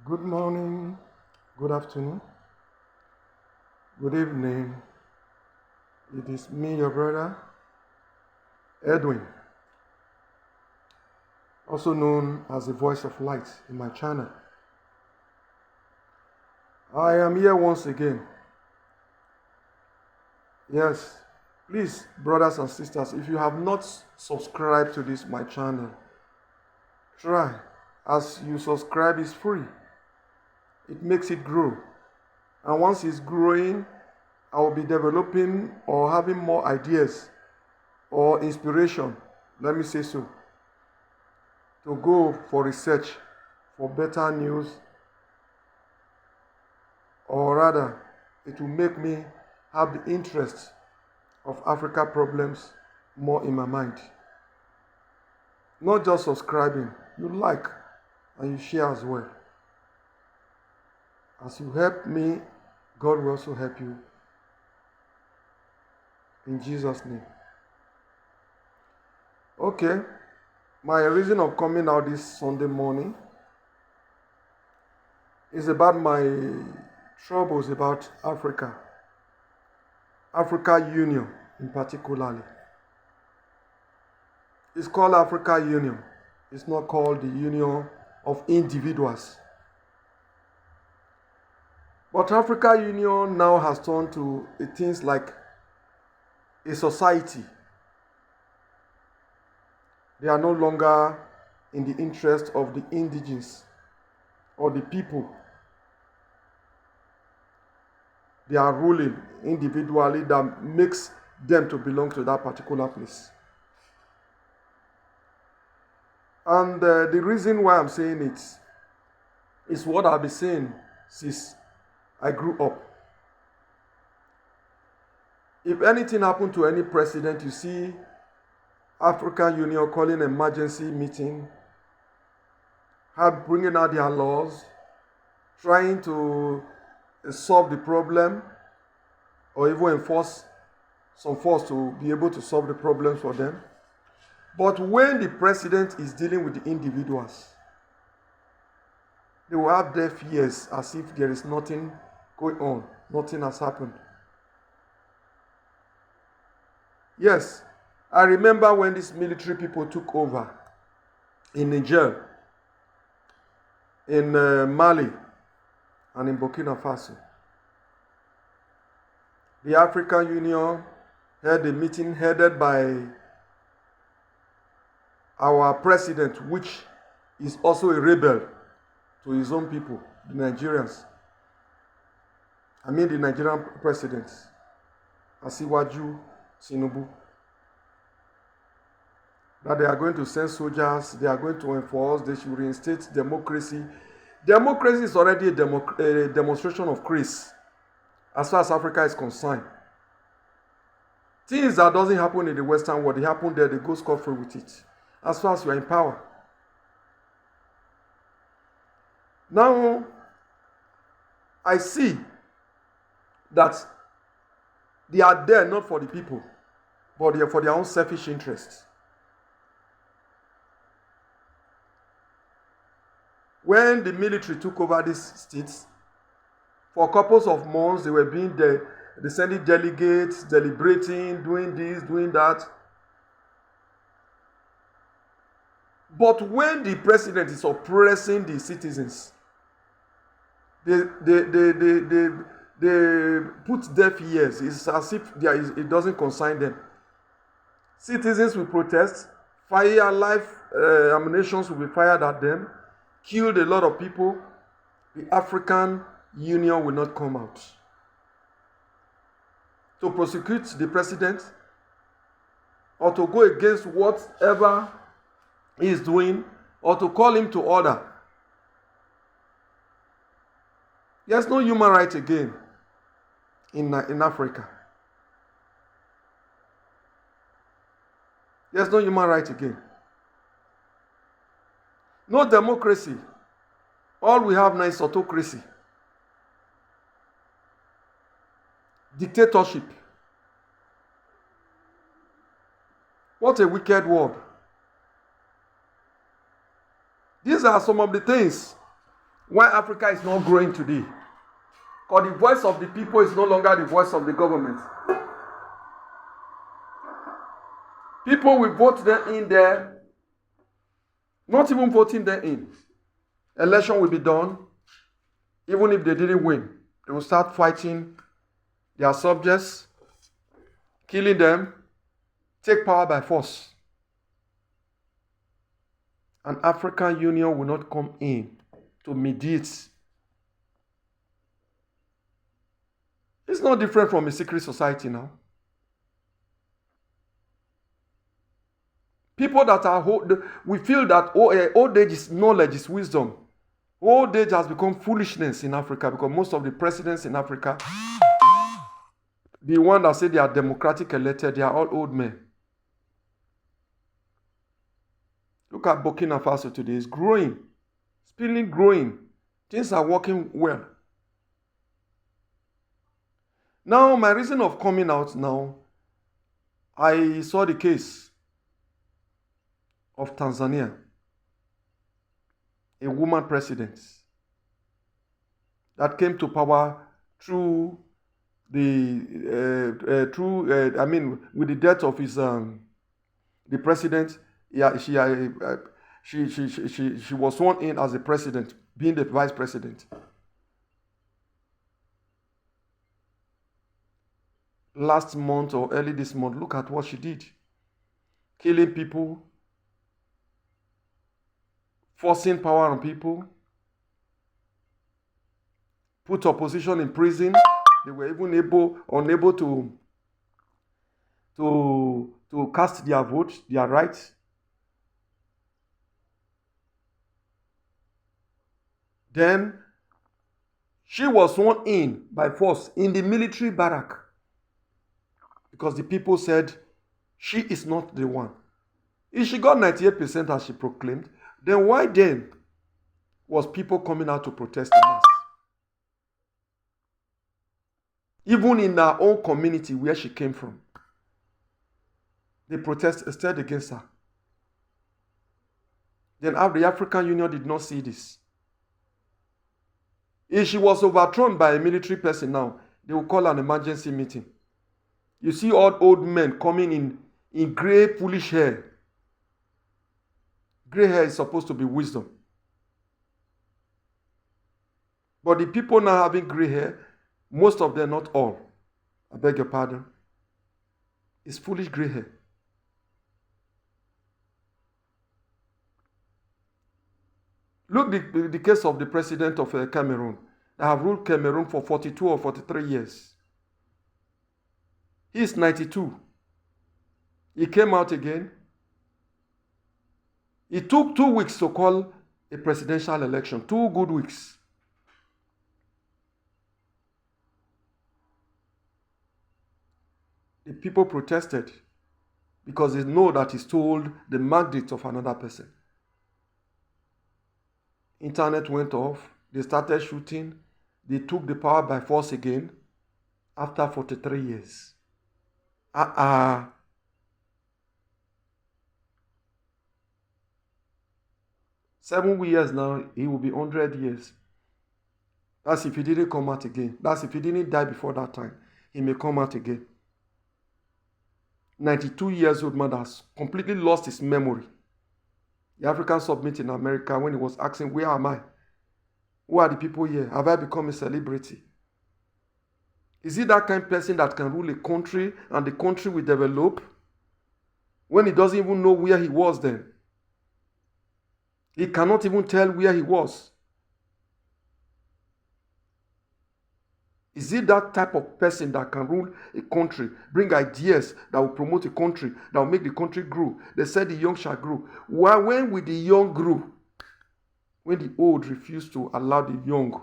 Good morning, good afternoon, good evening. It is me, your brother, Edwin, also known as the Voice of Light in my channel. I am here once again. Yes, please, brothers and sisters, if you have not subscribed to this, my channel, try. As you subscribe, it's free. It makes it grow. And once it's growing, I will be developing or having more ideas or inspiration, let me say so, to go for research for better news, or rather, it will make me have the interest of Africa problems more in my mind. Not just subscribing, you like and you share as well. As you help me, God will also help you. In Jesus' name. Okay, my reason of coming out this Sunday morning is about my troubles about Africa. Africa Union in particularly. It's called Africa Union. It's not called the Union of Individuals. But Africa Union now has turned to things like a society. They are no longer in the interest of the indigenous or the people. They are ruling individually that makes them to belong to that particular place. And the reason why I'm saying it is what I've been saying since I grew up. If anything happened to any president, you see African Union calling an emergency meeting, bringing out their laws, trying to solve the problem, or even enforce some force to be able to solve the problems for them. But when the president is dealing with the individuals, they will have deaf ears as if there is nothing going on, nothing has happened. Yes, I remember when these military people took over in Niger, in Mali, and in Burkina Faso. The African Union held a meeting headed by our president, which is also a rebel to his own people, the Nigerians. I mean the Nigerian president, Asiwaju Tinubu. That they are going to send soldiers, they are going to enforce, they should reinstate democracy. Democracy is already a demonstration of grace as far as Africa is concerned. Things that doesn't happen in the Western world, they happen there, they go scot-free with it. As far as you are in power. Now, I see that they are there not for the people, but they are for their own selfish interests. When the military took over these states, for a couple of months, they were being there, they sending delegates, deliberating, doing this, doing that. But when the president is oppressing the citizens, they put deaf ears. It's as if it doesn't concern them. Citizens will protest, fire live ammunitions will be fired at them, killed a lot of people. The African Union will not come out to prosecute the president or to go against whatever he is doing or to call him to order. There's no human right again in Africa. There's no human right again. No democracy. All we have now is autocracy. Dictatorship. What a wicked world. These are some of the things Why Africa is not growing today? Because the voice of the people is no longer the voice of the government. People will vote them in there, not even voting them in. Election will be done. Even if they didn't win, they will start fighting their subjects, killing them, take power by force. An African Union will not come in to mediate. It's not different from a secret society now. People that are old, we feel that old age is knowledge, is wisdom. Old age has become foolishness in Africa because most of the presidents in Africa, the one that say they are democratic elected, they are all old men. Look at Burkina Faso today. It's growing. Still growing. Things are working well. Now, my reason of coming out now, I saw the case of Tanzania. A woman president that came to power through with the death of his the president. Yeah, she was sworn in as a president, being the vice president. Last month or early this month, look at what she did. Killing people, forcing power on people, put opposition in prison. They were even unable to cast their vote, their right. Then she was sworn in by force in the military barrack because the people said she is not the one. If she got 98% as she proclaimed, then why then was people coming out to protest in mass? Even in our own community where she came from, the protest stirred against her. Then the African Union did not see this. If she was overthrown by a military person now, they will call an emergency meeting. You see all old men coming in grey, foolish hair. Grey hair is supposed to be wisdom. But the people now having grey hair, most of them, not all, I beg your pardon, is foolish grey hair. Look the case of the president of Cameroon. They have ruled Cameroon for 42 or 43 years. He is 92. He came out again. It took 2 weeks to call a presidential election. 2 good weeks. The people protested because they know that he stole the mandate of another person. Internet went off. They started shooting. They took the power by force again after 43 years. 7 years now, he will be 100 years. That's if he didn't come out again. That's if he didn't die before that time. He may come out again. 92 years old man has completely lost his memory. The African Summit in America, when he was asking, where am I? Who are the people here? Have I become a celebrity? Is he that kind of person that can rule a country and the country will develop when he doesn't even know where he was then? He cannot even tell where he was. Is he that type of person that can rule a country, bring ideas that will promote a country, that will make the country grow? They said the young shall grow. Why, when will the young grow? When the old refuse to allow the young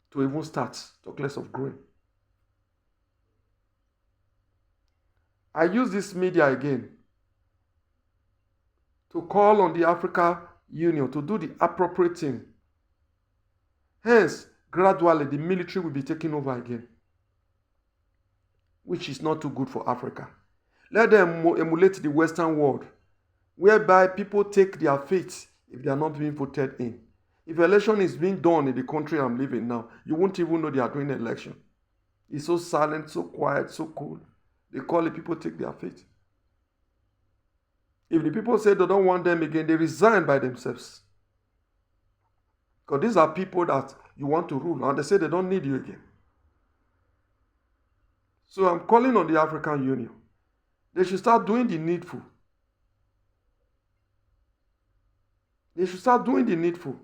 to even start, talk less of growing. I use this media again to call on the African Union to do the appropriate thing. Hence, gradually, the military will be taken over again, which is not too good for Africa. Let them emulate the Western world, whereby people take their faith if they are not being voted in. If election is being done in the country I'm living now, you won't even know they are doing election. It's so silent, so quiet, so cool. They call it people take their fate. If the people say they don't want them again, they resign by themselves. Because these are people that you want to rule, and they say they don't need you again. So I'm calling on the African Union. They should start doing the needful. They should start doing the needful.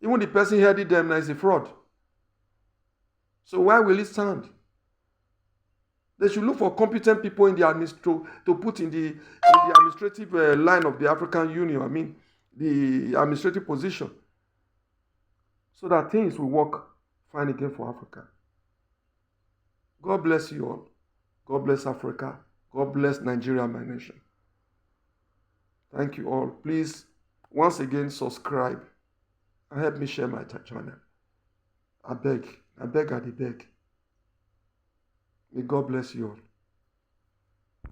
Even the person heading them now is a fraud. So why will it stand? They should look for competent people in the to put in the administrative line of the African Union. I mean, the administrative position, so that things will work fine again for Africa. God bless you all. God bless Africa. God bless Nigeria, my nation. Thank you all. Please, once again, subscribe and help me share my channel. I beg, I beg. May God bless you all.